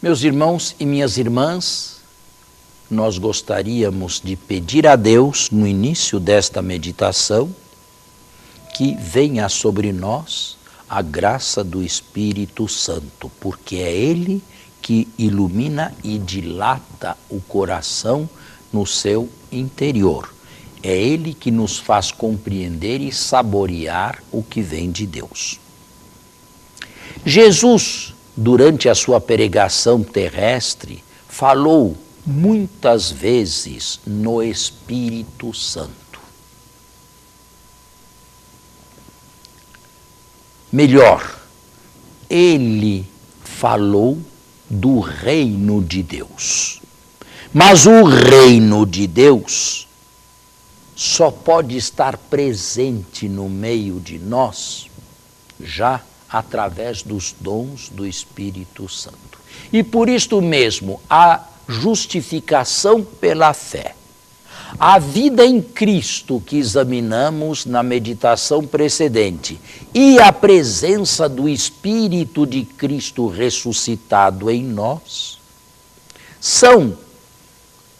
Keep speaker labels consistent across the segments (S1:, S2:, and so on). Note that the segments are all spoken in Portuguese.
S1: Meus irmãos e minhas irmãs, nós gostaríamos de pedir a Deus, no início desta meditação, que venha sobre nós a graça do Espírito Santo, porque é Ele que ilumina e dilata o coração no seu interior. É Ele que nos faz compreender e saborear o que vem de Deus. Jesus, durante a sua peregrinação terrestre, falou muitas vezes no Espírito Santo. Melhor, ele falou do reino de Deus. Mas o reino de Deus só pode estar presente no meio de nós já através dos dons do Espírito Santo. E por isto mesmo, a justificação pela fé, a vida em Cristo que examinamos na meditação precedente e a presença do Espírito de Cristo ressuscitado em nós, são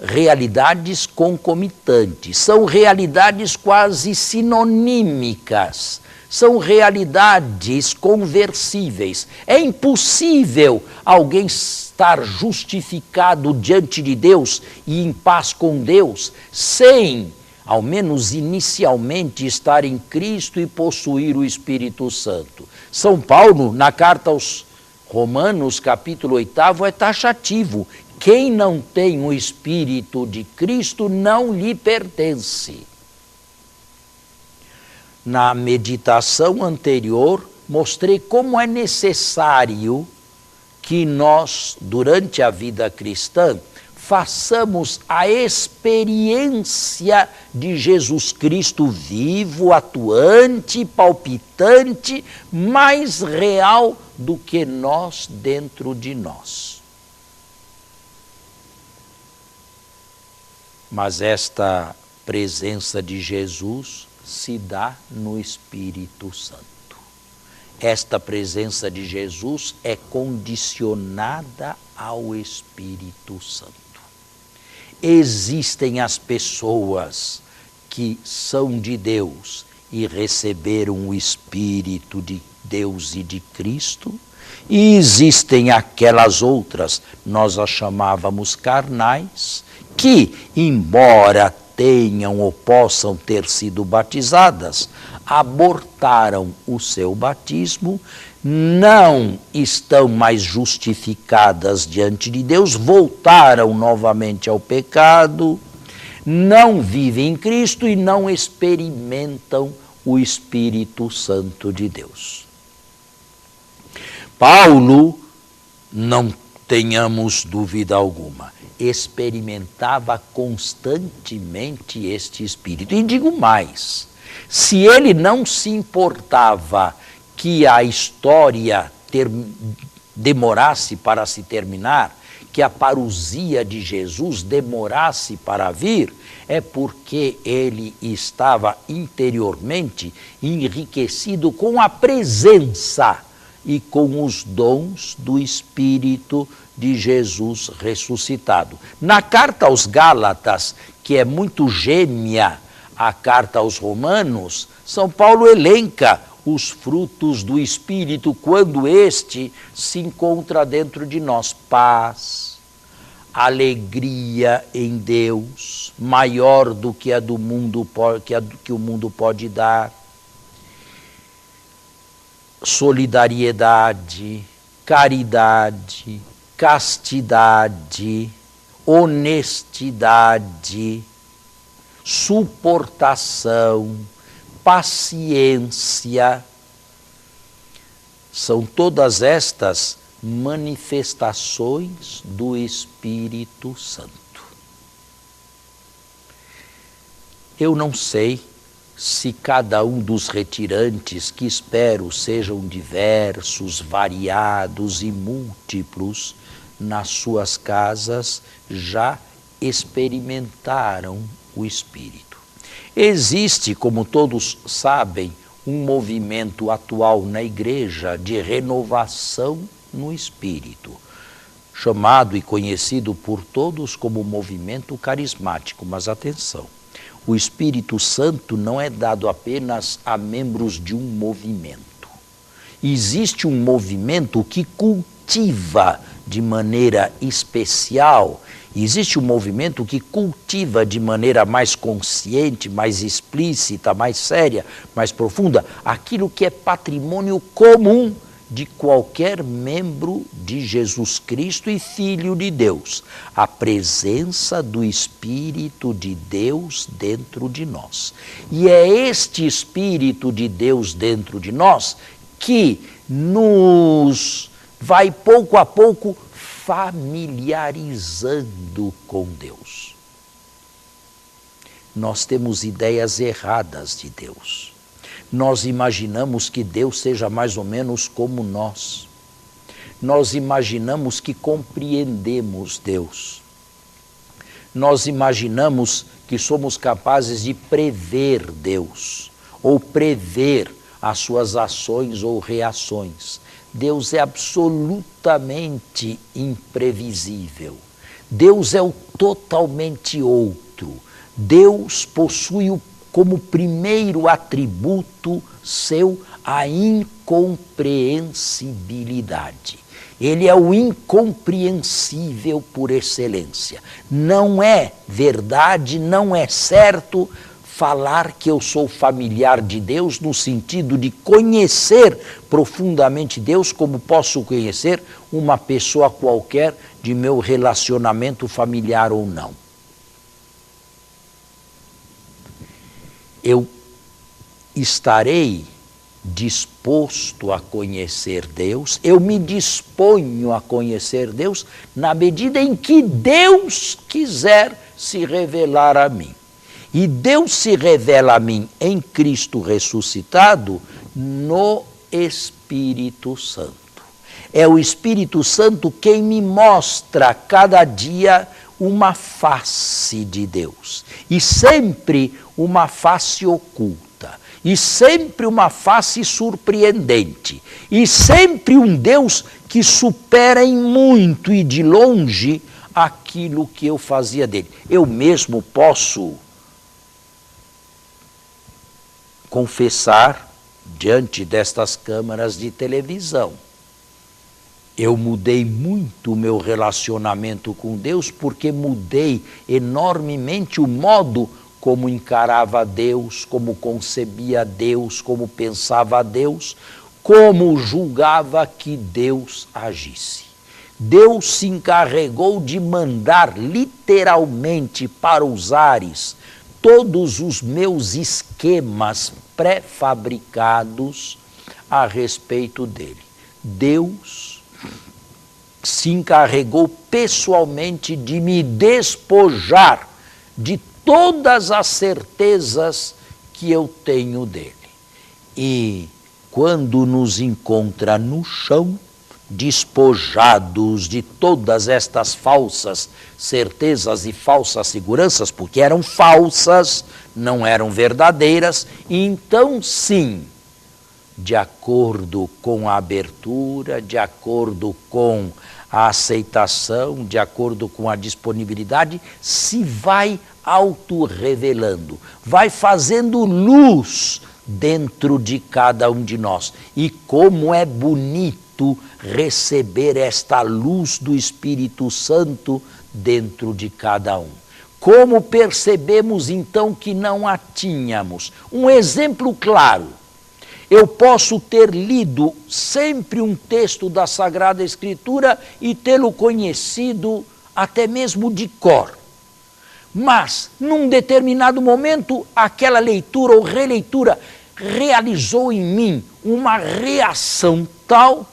S1: realidades concomitantes, são realidades quase sinonímicas, são realidades conversíveis. É impossível alguém estar justificado diante de Deus e em paz com Deus sem, ao menos inicialmente, estar em Cristo e possuir o Espírito Santo. São Paulo, na carta aos Romanos, capítulo 8, é taxativo. Quem não tem o Espírito de Cristo não lhe pertence. Na meditação anterior, mostrei como é necessário que nós, durante a vida cristã, façamos a experiência de Jesus Cristo vivo, atuante, palpitante, mais real do que nós dentro de nós. Mas esta presença de Jesus se dá no Espírito Santo. Esta presença de Jesus é condicionada ao Espírito Santo. Existem as pessoas que são de Deus e receberam o Espírito de Deus e de Cristo, e existem aquelas outras, nós as chamávamos carnais, que, embora tenham ou possam ter sido batizadas, abortaram o seu batismo, não estão mais justificadas diante de Deus, voltaram novamente ao pecado, não vivem em Cristo e não experimentam o Espírito Santo de Deus. Paulo, não tenhamos dúvida alguma, experimentava constantemente este Espírito. E digo mais, se ele não se importava que a história demorasse para se terminar, que a parousia de Jesus demorasse para vir, é porque ele estava interiormente enriquecido com a presença e com os dons do Espírito de Jesus ressuscitado. Na carta aos Gálatas, que é muito gêmea a carta aos Romanos, São Paulo elenca os frutos do Espírito quando este se encontra dentro de nós. Paz, alegria em Deus, maior do que a do mundo, que o mundo pode dar, solidariedade, caridade, castidade, honestidade, suportação, paciência. São todas estas manifestações do Espírito Santo. Eu não sei se cada um dos retirantes, que espero sejam diversos, variados e múltiplos, nas suas casas já experimentaram o Espírito. Existe, como todos sabem, um movimento atual na igreja de renovação no Espírito, chamado e conhecido por todos como movimento carismático. Mas atenção, o Espírito Santo não é dado apenas a membros de um movimento. Existe um movimento que cultiva de maneira especial, existe um movimento que cultiva de maneira mais consciente, mais explícita, mais séria, mais profunda, aquilo que é patrimônio comum de qualquer membro de Jesus Cristo e Filho de Deus, a presença do Espírito de Deus dentro de nós. E é este Espírito de Deus dentro de nós que nos vai pouco a pouco familiarizando com Deus. Nós temos ideias erradas de Deus. Nós imaginamos que Deus seja mais ou menos como nós. Nós imaginamos que compreendemos Deus. Nós imaginamos que somos capazes de prever Deus, ou prever as suas ações ou reações. Deus é absolutamente imprevisível. Deus é o totalmente outro. Deus possui como primeiro atributo seu a incompreensibilidade. Ele é o incompreensível por excelência. Não é verdade, não é certo falar que eu sou familiar de Deus no sentido de conhecer profundamente Deus como posso conhecer uma pessoa qualquer de meu relacionamento familiar ou não. Eu estarei disposto a conhecer Deus, eu me disponho a conhecer Deus na medida em que Deus quiser se revelar a mim. E Deus se revela a mim em Cristo ressuscitado no Espírito Santo. É o Espírito Santo quem me mostra cada dia uma face de Deus. E sempre uma face oculta. E sempre uma face surpreendente. E sempre um Deus que supera em muito e de longe aquilo que eu fazia dele. Eu mesmo posso confessar diante destas câmaras de televisão. Eu mudei muito o meu relacionamento com Deus porque mudei enormemente o modo como encarava Deus, como concebia Deus, como pensava Deus, como julgava que Deus agisse. Deus se encarregou de mandar literalmente para os ares todos os meus esquemas pré-fabricados a respeito dele. Deus se encarregou pessoalmente de me despojar de todas as certezas que eu tenho dele. E quando nos encontra no chão, despojados de todas estas falsas certezas e falsas seguranças, porque eram falsas, não eram verdadeiras, e então sim, de acordo com a abertura, de acordo com a aceitação, de acordo com a disponibilidade, se vai autorrevelando, vai fazendo luz dentro de cada um de nós. E como é bonito receber esta luz do Espírito Santo dentro de cada um. Como percebemos então que não a tínhamos? Um exemplo claro. Eu posso ter lido sempre um texto da Sagrada Escritura e tê-lo conhecido até mesmo de cor. Mas, num determinado momento, aquela leitura ou releitura realizou em mim uma reação tal,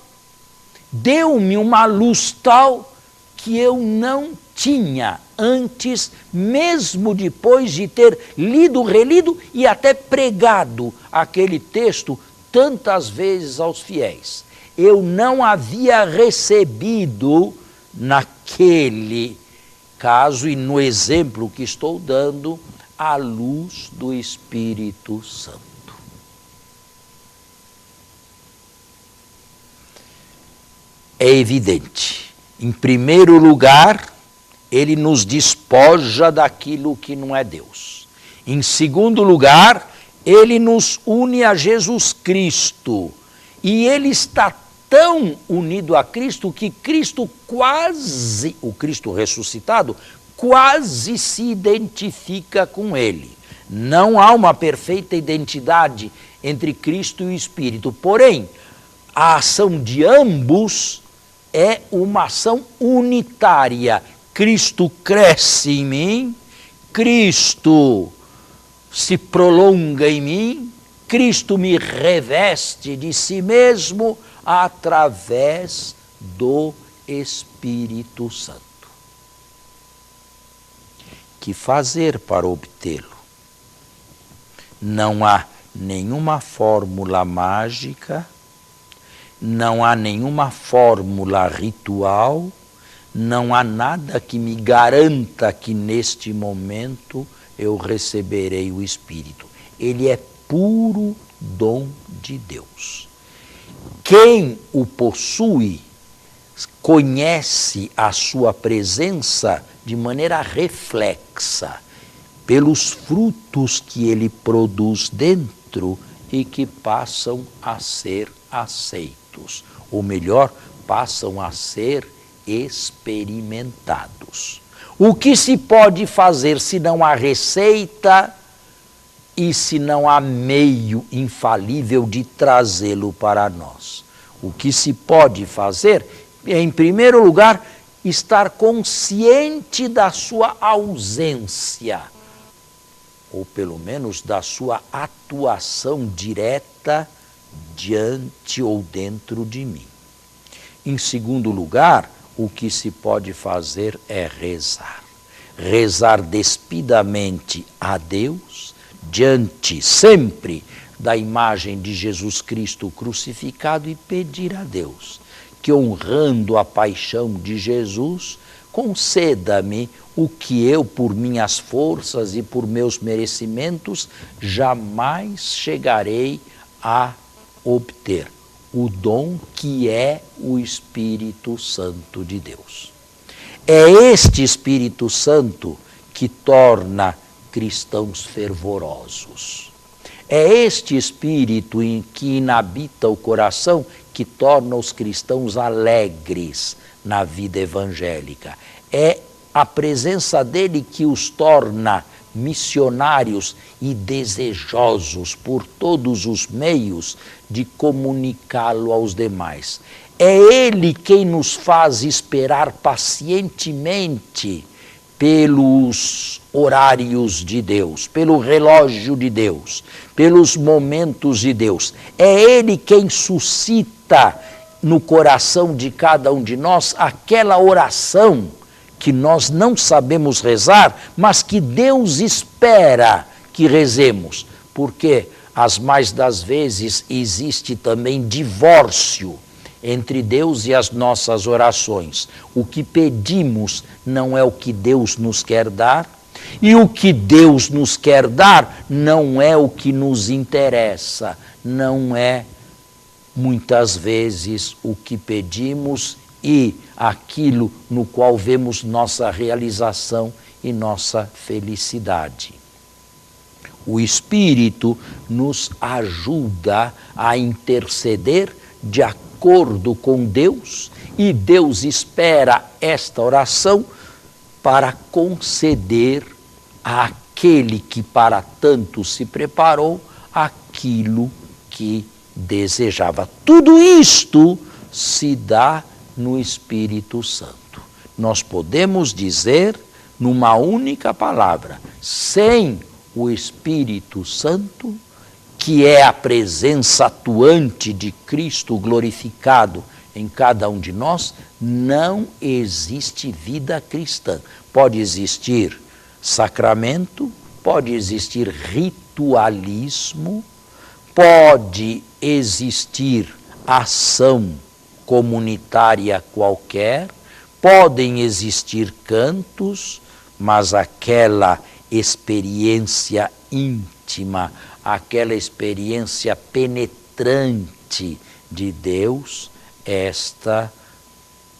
S1: deu-me uma luz tal, que eu não tinha antes, mesmo depois de ter lido, relido e até pregado aquele texto tantas vezes aos fiéis. Eu não havia recebido naquele caso e no exemplo que estou dando a luz do Espírito Santo. É evidente Em primeiro lugar, ele nos despoja daquilo que não é Deus. Em segundo lugar, ele nos une a Jesus Cristo. E ele está tão unido a Cristo que Cristo quase, o Cristo ressuscitado, quase se identifica com ele. Não há uma perfeita identidade entre Cristo e o Espírito. Porém, a ação de ambos é uma ação unitária. Cristo cresce em mim, Cristo se prolonga em mim, Cristo me reveste de si mesmo através do Espírito Santo. Que fazer para obtê-lo? Não há nenhuma fórmula mágica, não há nenhuma fórmula ritual, não há nada que me garanta que neste momento eu receberei o Espírito. Ele é puro dom de Deus. Quem o possui conhece a sua presença de maneira reflexa, pelos frutos que ele produz dentro e que passam a ser aceitos, ou melhor, passam a ser experimentados. O que se pode fazer se não há receita e se não há meio infalível de trazê-lo para nós? O que se pode fazer é, em primeiro lugar, estar consciente da sua ausência, ou pelo menos da sua atuação direta diante ou dentro de mim. Em segundo lugar, o que se pode fazer é rezar. Rezar despidamente a Deus, diante sempre da imagem de Jesus Cristo crucificado, e pedir a Deus que, honrando a paixão de Jesus, conceda-me o que eu, por minhas forças e por meus merecimentos, jamais chegarei a obter. O dom que é o Espírito Santo de Deus. É este Espírito Santo que torna cristãos fervorosos. É este Espírito em que inabita o coração que torna os cristãos alegres na vida evangélica. É a presença dele que os torna missionários e desejosos por todos os meios de comunicá-lo aos demais. É ele quem nos faz esperar pacientemente pelos horários de Deus, pelo relógio de Deus, pelos momentos de Deus. É ele quem suscita no coração de cada um de nós aquela oração que nós não sabemos rezar, mas que Deus espera que rezemos, porque as mais das vezes existe também divórcio entre Deus e as nossas orações. O que pedimos não é o que Deus nos quer dar, e o que Deus nos quer dar não é o que nos interessa, não é muitas vezes o que pedimos e aquilo no qual vemos nossa realização e nossa felicidade. O Espírito nos ajuda a interceder de acordo com Deus, e Deus espera esta oração para conceder àquele que para tanto se preparou aquilo que desejava. Tudo isto se dá no Espírito Santo. Nós podemos dizer numa única palavra: sem o Espírito Santo, que é a presença atuante de Cristo glorificado em cada um de nós, não existe vida cristã. Pode existir sacramento, pode existir ritualismo, pode existir ação comunitária qualquer, podem existir cantos, mas aquela experiência íntima, aquela experiência penetrante de Deus, esta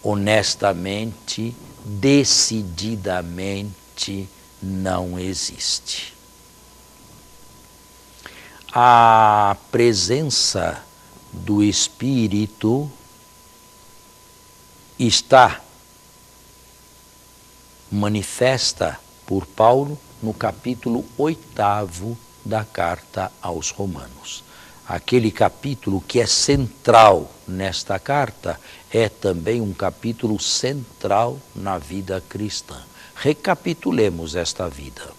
S1: honestamente, decididamente, não existe. A presença do Espírito está manifesta por Paulo no capítulo 8º da carta aos Romanos. Aquele capítulo que é central nesta carta é também um capítulo central na vida cristã. Recapitulemos esta vida.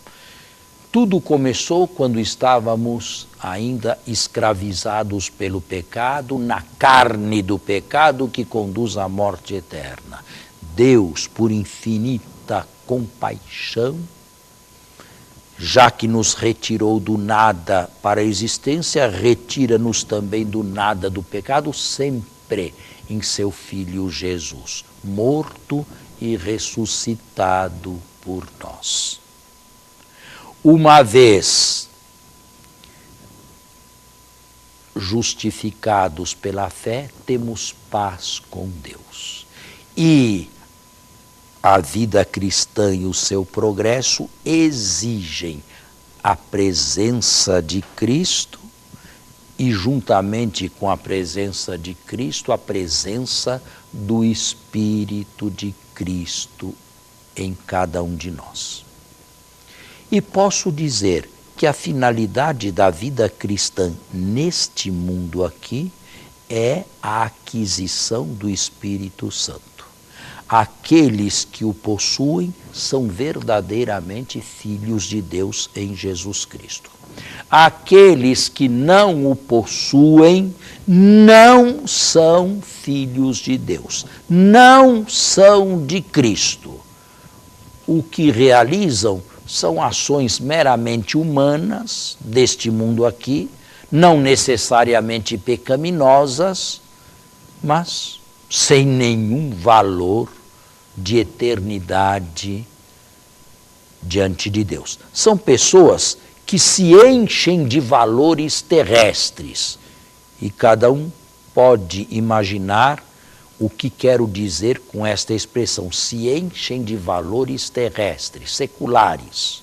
S1: Tudo começou quando estávamos ainda escravizados pelo pecado, na carne do pecado que conduz à morte eterna. Deus, por infinita compaixão, já que nos retirou do nada para a existência, retira-nos também do nada do pecado, sempre em seu Filho Jesus, morto e ressuscitado por nós. Uma vez justificados pela fé, temos paz com Deus. E a vida cristã e o seu progresso exigem a presença de Cristo e, juntamente com a presença de Cristo, a presença do Espírito de Cristo em cada um de nós. E posso dizer que a finalidade da vida cristã neste mundo aqui é a aquisição do Espírito Santo. Aqueles que o possuem são verdadeiramente filhos de Deus em Jesus Cristo. Aqueles que não o possuem não são filhos de Deus, não são de Cristo. O que realizam são ações meramente humanas deste mundo aqui, não necessariamente pecaminosas, mas sem nenhum valor de eternidade diante de Deus. São pessoas que se enchem de valores terrestres e cada um pode imaginar o que quero dizer com esta expressão, se enchem de valores terrestres, seculares.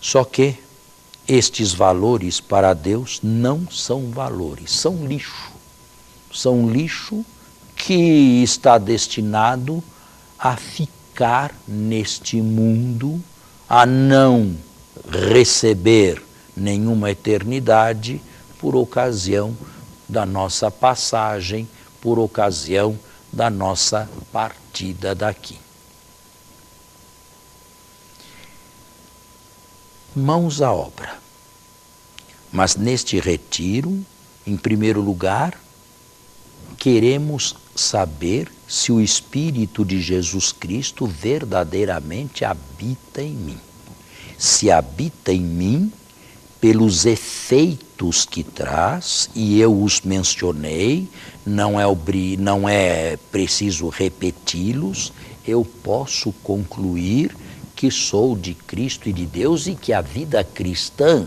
S1: Só que estes valores para Deus não são valores, são lixo. São lixo que está destinado a ficar neste mundo, a não receber nenhuma eternidade por ocasião da nossa passagem, por ocasião da nossa partida daqui. Mãos à obra. Mas neste retiro, em primeiro lugar, queremos saber se o Espírito de Jesus Cristo verdadeiramente habita em mim. Se habita em mim pelos efeitos que traz, e eu os mencionei, não é preciso repeti-los, eu posso concluir que sou de Cristo e de Deus e que a vida cristã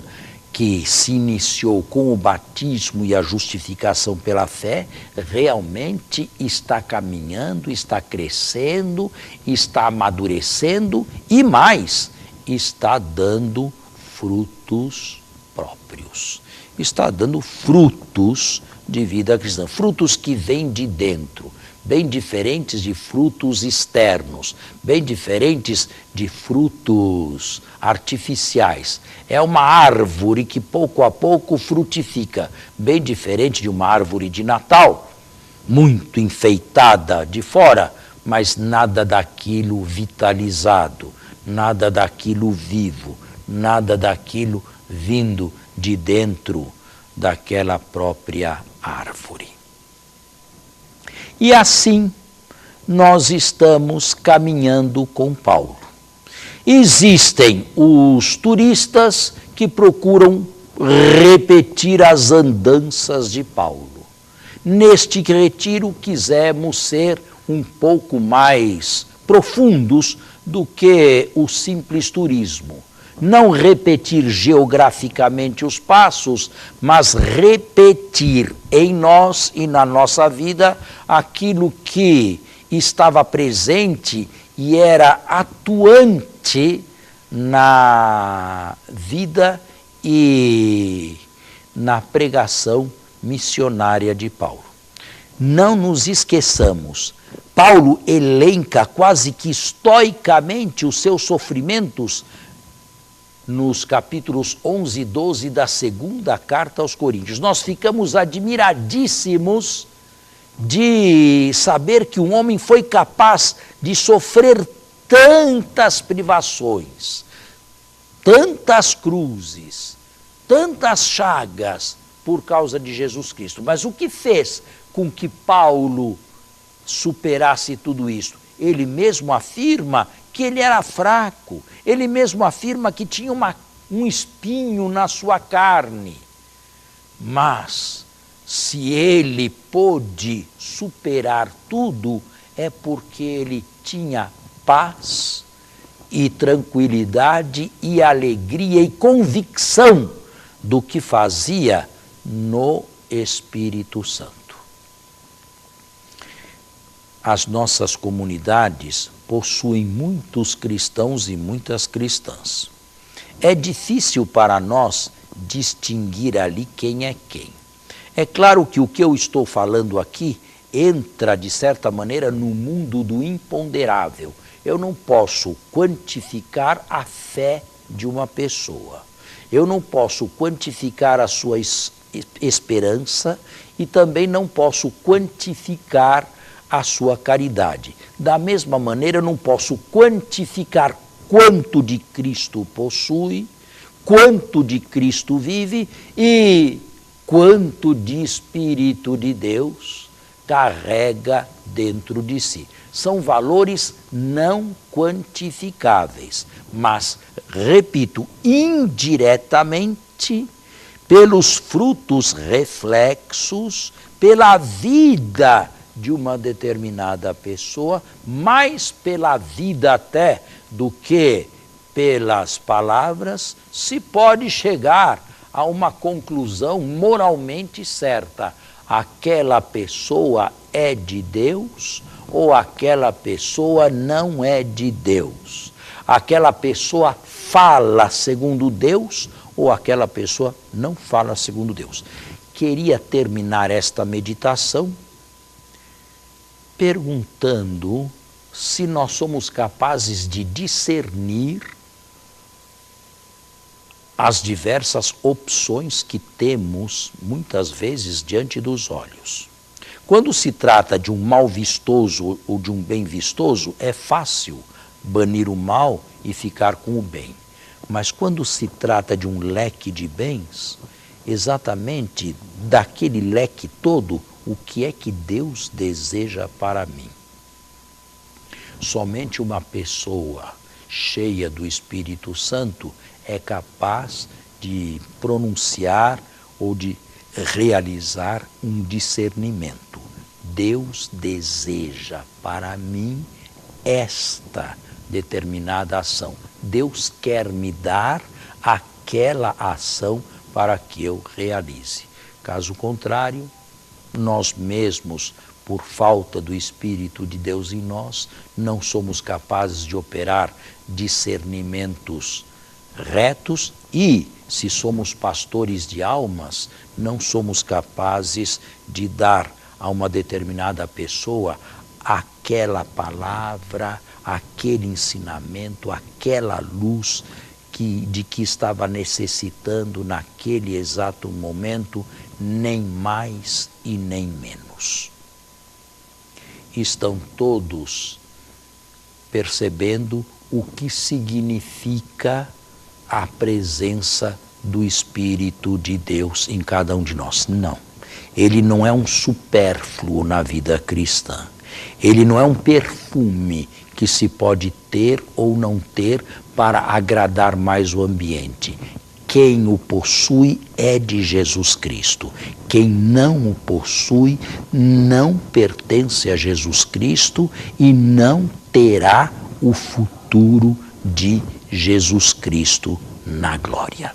S1: que se iniciou com o batismo e a justificação pela fé, realmente está caminhando, está crescendo, está amadurecendo e mais, está dando frutos próprios. Está dando frutos de vida cristã, frutos que vêm de dentro, bem diferentes de frutos externos, bem diferentes de frutos artificiais. É uma árvore que pouco a pouco frutifica, bem diferente de uma árvore de Natal, muito enfeitada de fora, mas nada daquilo vitalizado, nada daquilo vivo, nada daquilo vindo de dentro daquela própria árvore. E assim nós estamos caminhando com Paulo. Existem os turistas que procuram repetir as andanças de Paulo. Neste retiro quisemos ser um pouco mais profundos do que o simples turismo. não repetir geograficamente os passos, mas repetir em nós e na nossa vida aquilo que estava presente e era atuante na vida e na pregação missionária de Paulo. Não nos esqueçamos, Paulo elenca quase que estoicamente os seus sofrimentos nos capítulos 11 e 12 da segunda carta aos Coríntios. Nós ficamos admiradíssimos de saber que um homem foi capaz de sofrer tantas privações, tantas cruzes, tantas chagas por causa de Jesus Cristo. Mas o que fez com que Paulo superasse tudo isso? Ele mesmo afirma que ele era fraco, ele mesmo afirma que tinha um espinho na sua carne. Mas se ele pôde superar tudo, é porque ele tinha paz e tranquilidade e alegria e convicção do que fazia no Espírito Santo. As nossas comunidades possuem muitos cristãos e muitas cristãs. É difícil para nós distinguir ali quem é quem. É claro que o que eu estou falando aqui entra, de certa maneira, no mundo do imponderável. Eu não posso quantificar a fé de uma pessoa. Eu não posso quantificar a sua esperança e também não posso quantificar a sua caridade. Da mesma maneira, eu não posso quantificar quanto de Cristo possui, quanto de Cristo vive e quanto de Espírito de Deus carrega dentro de si. São valores não quantificáveis, mas, repito, indiretamente, pelos frutos reflexos, pela vida de uma determinada pessoa, mais pela vida até do que pelas palavras, se pode chegar a uma conclusão moralmente certa. Aquela pessoa é de Deus ou aquela pessoa não é de Deus. Aquela pessoa fala segundo Deus ou aquela pessoa não fala segundo Deus. Queria terminar esta meditação perguntando se nós somos capazes de discernir as diversas opções que temos, muitas vezes, diante dos olhos. Quando se trata de um mal vistoso ou de um bem vistoso, é fácil banir o mal e ficar com o bem. Mas quando se trata de um leque de bens, exatamente daquele leque todo, o que é que Deus deseja para mim? Somente uma pessoa cheia do Espírito Santo é capaz de pronunciar ou de realizar um discernimento. Deus deseja para mim esta determinada ação. Deus quer me dar aquela ação para que eu realize. Caso contrário, nós mesmos, por falta do Espírito de Deus em nós, não somos capazes de operar discernimentos retos e, se somos pastores de almas, não somos capazes de dar a uma determinada pessoa aquela palavra, aquele ensinamento, aquela luz de que estava necessitando naquele exato momento, nem mais e nem menos. Estão todos percebendo o que significa a presença do Espírito de Deus em cada um de nós. Não. Ele não é um supérfluo na vida cristã. Ele não é um perfume que se pode ter ou não ter para agradar mais o ambiente. Quem o possui é de Jesus Cristo. Quem não o possui não pertence a Jesus Cristo e não terá o futuro de Jesus Cristo na glória.